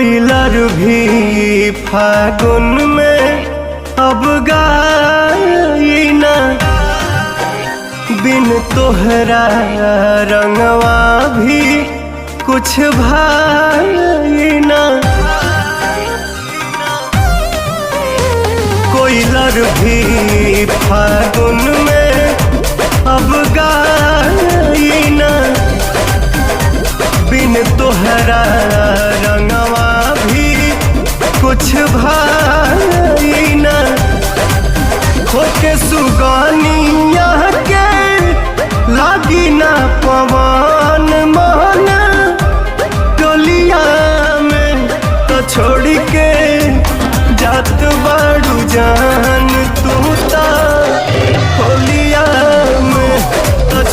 Collar भी फागुन में अब गाई ना, बिन तोहरा रंगवा भी कुछ भाई ना। कोयलर भी फागुन में अब गाई ना, बिन तोहरा रंगवा भी कुछ भाई ना। खोके सुगानिया के लागी ना पवन मन टोलिया में, तो छोड़ के जात बाड़ू जान।